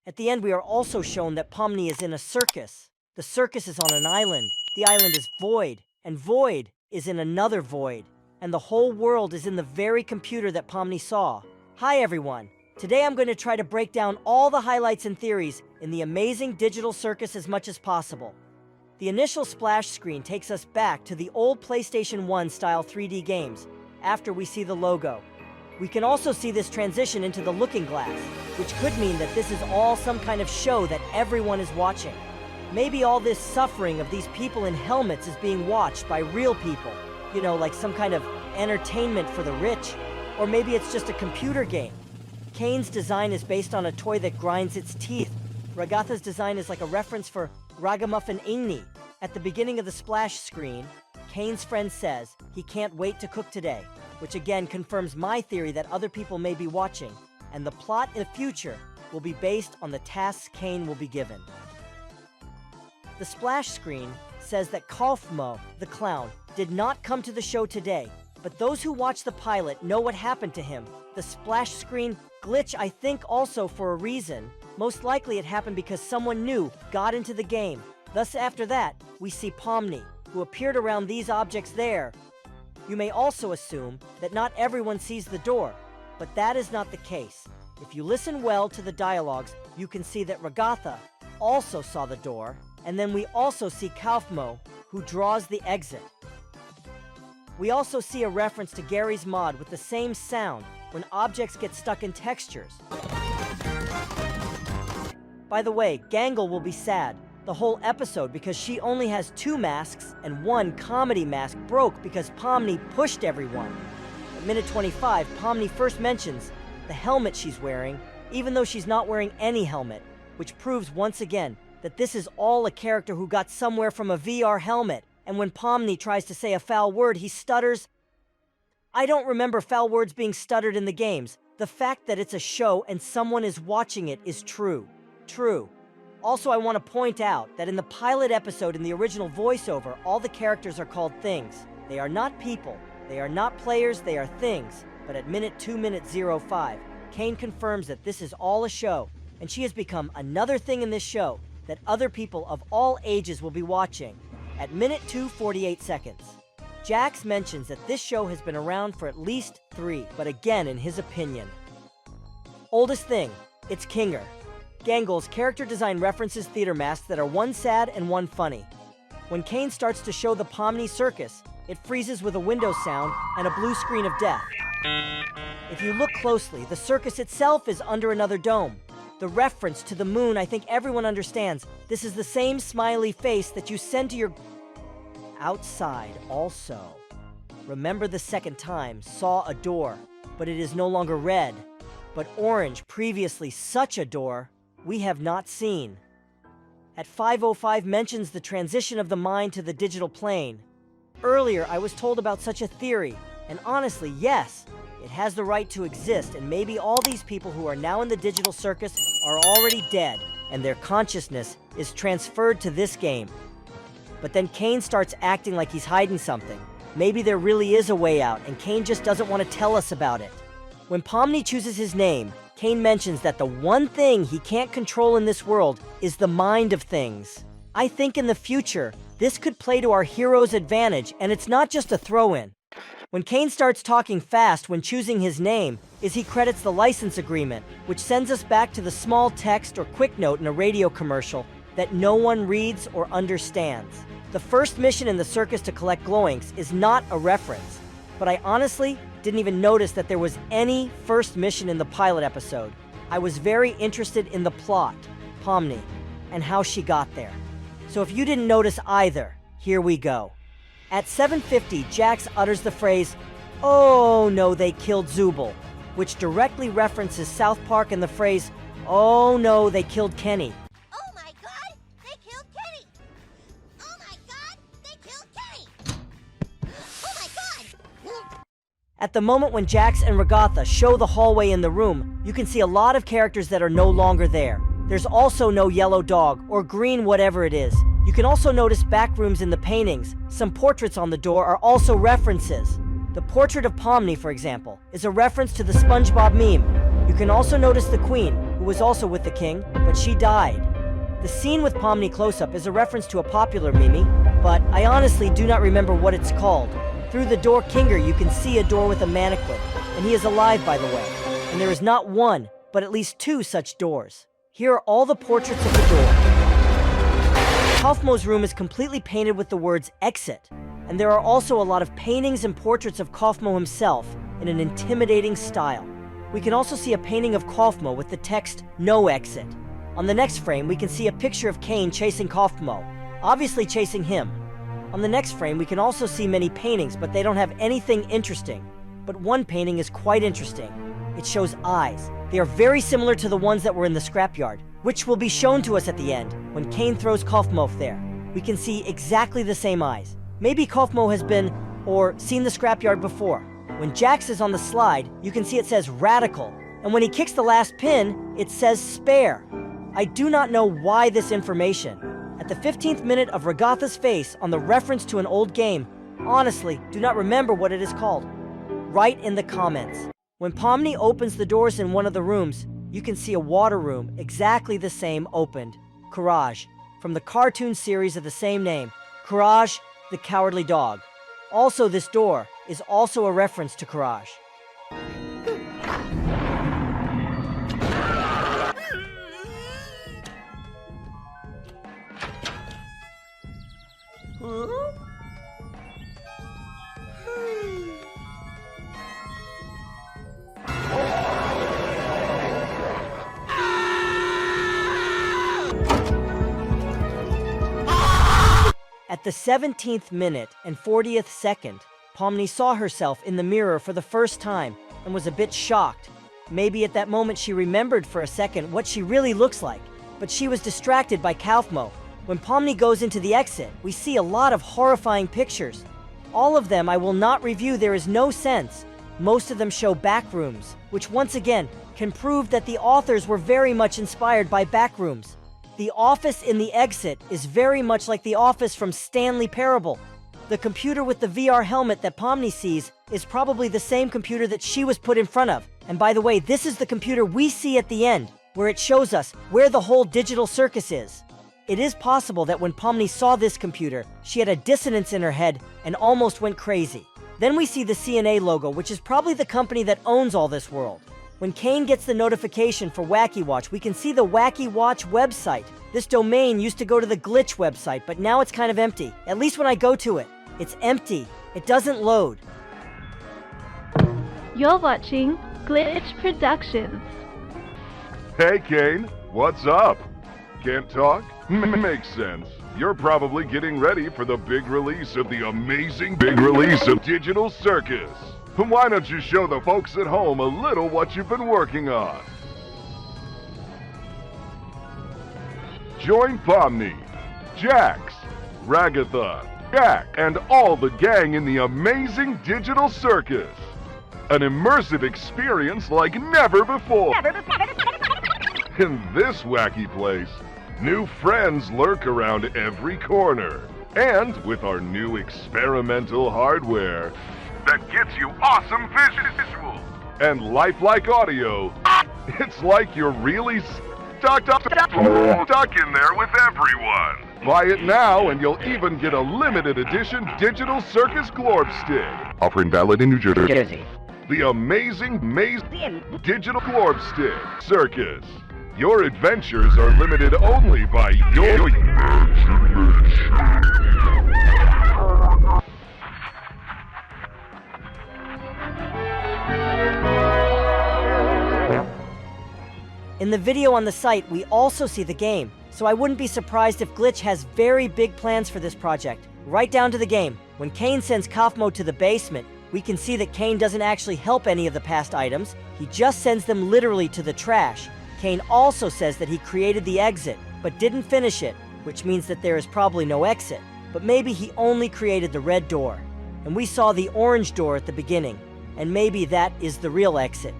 At the end, we are also shown that Pomni is in a circus. The circus is on an island. The island is void, and void is in another void. And the whole world is in the very computer that Pomni saw. Hi everyone. Today I'm going to try to break down all the highlights and theories in the amazing digital circus as much as possible. The initial splash screen takes us back to the old PlayStation 1 style 3D games after we see the logo. We can also see this transition into the looking glass, which could mean that this is all some kind of show that everyone is watching. Maybe all this suffering of these people in helmets is being watched by real people. You know, like some kind of entertainment for the rich. Or maybe it's just a computer game. Kane's design is based on a toy that grinds its teeth. Ragatha's design is like a reference for Ragamuffin Ingni. At the beginning of the splash screen, Kane's friend says he can't wait to cook today, which again confirms my theory that other people may be watching, and the plot in the future will be based on the tasks Kane will be given. The splash screen says that Kaufmo, the clown, did not come to the show today, but those who watched the pilot know what happened to him. The splash screen glitch, I think, also for a reason. Most likely it happened because someone new got into the game. Thus after that, we see Pomni, who appeared around these objects there. You may also assume that not everyone sees the door, but that is not the case. If you listen well to the dialogues, you can see that Ragatha also saw the door, and then we also see Kaufmo, who draws the exit. We also see a reference to Gary's mod with the same sound when objects get stuck in textures. By the way, Gangle will be sad the whole episode because she only has 2 masks and 1 comedy mask broke because Pomni pushed everyone. At minute 25, Pomni first mentions the helmet she's wearing, even though she's not wearing any helmet, which proves once again that this is all a character who got somewhere from a VR helmet. And when Pomni tries to say a foul word, he stutters. I don't remember foul words being stuttered in the games. The fact that it's a show and someone is watching it is true. True. Also, I want to point out that in the pilot episode in the original voiceover, all the characters are called things. They are not people. They are not players. They are things. But at minute 2:05, Kane confirms that this is all a show, and she has become another thing in this show that other people of all ages will be watching. At minute 2:48 seconds, Jax mentions that this show has been around for at least 3, but again in his opinion. Oldest thing, it's Kinger. Gangle's character design references theater masks that are one sad and one funny. When Kane starts to show the Pomni circus, it freezes with a Windows sound and a blue screen of death. If you look closely, the circus itself is under another dome. The reference to the moon, I think everyone understands. This is the same smiley face that you send to your... Outside, also. Remember the second time, saw a door, but it is no longer red, but orange, previously such a door, we have not seen. At 5:05 mentions the transition of the mind to the digital plane. Earlier, I was told about such a theory, and honestly, yes, it has the right to exist, and maybe all these people who are now in the digital circus are already dead, and their consciousness is transferred to this game. But then Kane starts acting like he's hiding something. Maybe there really is a way out, and Kane just doesn't want to tell us about it. When Pomni chooses his name, Kane mentions that the one thing he can't control in this world is the mind of things. I think in the future, this could play to our hero's advantage, and it's not just a throw-in. When Kane starts talking fast when choosing his name, he credits the license agreement, which sends us back to the small text or quick note in a radio commercial that no one reads or understands. The first mission in the circus to collect glowinks is not a reference, but I honestly didn't even notice that there was any first mission in the pilot episode. I was very interested in the plot, Pomni, and how she got there. So if you didn't notice either, here we go. At 7:50, Jax utters the phrase, "Oh no, they killed Zubul," which directly references South Park and the phrase, "Oh no, they killed Kenny." Oh my god, they killed Kenny! Oh my god, they killed Kenny! Oh my god! At the moment when Jax and Ragatha show the hallway in the room, you can see a lot of characters that are no longer there. There's also no yellow dog, or green whatever it is. You can also notice back rooms in the paintings. Some portraits on the door are also references. The portrait of Pomni, for example, is a reference to the SpongeBob meme. You can also notice the Queen, who was also with the king, but she died. The scene with Pomni close-up is a reference to a popular meme, but I honestly do not remember what it's called. Through the door Kinger you can see a door with a mannequin, and he is alive by the way. And there is not one, but at least two such doors. Here are all the portraits of the door. Kaufmo's room is completely painted with the words exit, and there are also a lot of paintings and portraits of Kaufmo himself in an intimidating style. We can also see a painting of Kaufmo with the text no exit. On the next frame we can see a picture of Kane chasing Kaufmo, obviously chasing him. On the next frame we can also see many paintings, but they don't have anything interesting. But one painting is quite interesting. It shows eyes. They are very similar to the ones that were in the scrapyard, which will be shown to us at the end, when Kane throws Kaufmo there. We can see exactly the same eyes. Maybe Kaufmo has been, or seen the scrapyard before. When Jax is on the slide, you can see it says radical, and when he kicks the last pin, it says spare. I do not know why this information. At the 15th minute of Regatha's face on the reference to an old game, honestly, do not remember what it is called. Write in the comments. When Pomni opens the doors in one of the rooms, you can see a water room exactly the same opened. Courage, from the cartoon series of the same name. Courage, the Cowardly Dog. Also, this door is also a reference to Courage. At the 17th minute and 40th second, Pomni saw herself in the mirror for the first time and was a bit shocked. Maybe at that moment she remembered for a second what she really looks like, but she was distracted by Kaufmo. When Pomni goes into the exit, we see a lot of horrifying pictures. All of them I will not review, there is no sense. Most of them show backrooms, which once again can prove that the authors were very much inspired by backrooms. The office in the exit is very much like the office from Stanley Parable. The computer with the VR helmet that Pomni sees is probably the same computer that she was put in front of. And by the way, this is the computer we see at the end, where it shows us where the whole digital circus is. It is possible that when Pomni saw this computer, she had a dissonance in her head and almost went crazy. Then we see the CNA logo, which is probably the company that owns all this world. When Kane gets the notification for Wacky Watch, we can see the Wacky Watch website. This domain used to go to the Glitch website, but now it's kind of empty. At least when I go to it, it's empty. It doesn't load. You're watching Glitch Productions. Hey Kane, what's up? Can't talk? Makes sense. You're probably getting ready for the big release of the amazing big release of Digital Circus. Why don't you show the folks at home a little what you've been working on? Join Pomni, Jax, Ragatha, Jack, and all the gang in the amazing Digital Circus. An immersive experience like never before. In this wacky place, new friends lurk around every corner. And with our new experimental hardware that gets you awesome visuals and lifelike audio, it's like you're really stuck in there with everyone. Buy it now and you'll even get a limited edition Digital Circus Glorb Stick. Offering valid in New Jersey. The amazing Digital Glorb Stick Circus. Your adventures are limited only by your In the video on the site, we also see the game, so I wouldn't be surprised if Glitch has very big plans for this project. Right down to the game. When Kane sends Kaufmo to the basement, we can see that Kane doesn't actually help any of the past items, he just sends them literally to the trash. Kane also says that he created the exit, but didn't finish it, which means that there is probably no exit. But maybe he only created the red door. And we saw the orange door at the beginning, and maybe that is the real exit.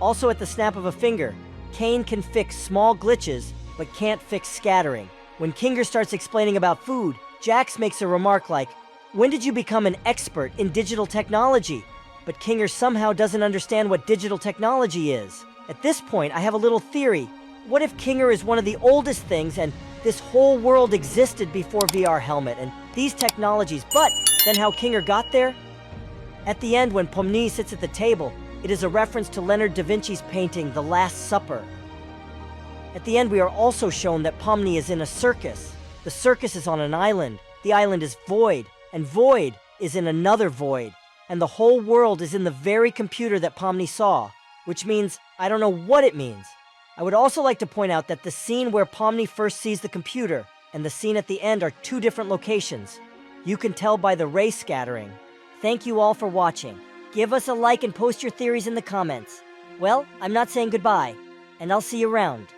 Also, at the snap of a finger, Kane can fix small glitches, but can't fix scattering. When Kinger starts explaining about food, Jax makes a remark like, "When did you become an expert in digital technology?" But Kinger somehow doesn't understand what digital technology is. At this point, I have a little theory. What if Kinger is one of the oldest things and this whole world existed before VR helmet and these technologies, but then how Kinger got there? At the end, when Pomni sits at the table, it is a reference to Leonard da Vinci's painting, The Last Supper. At the end, we are also shown that Pomni is in a circus. The circus is on an island. The island is void, and void is in another void. And the whole world is in the very computer that Pomni saw, which means I don't know what it means. I would also like to point out that the scene where Pomni first sees the computer and the scene at the end are two different locations. You can tell by the ray scattering. Thank you all for watching. Give us a like and post your theories in the comments. Well, I'm not saying goodbye, and I'll see you around.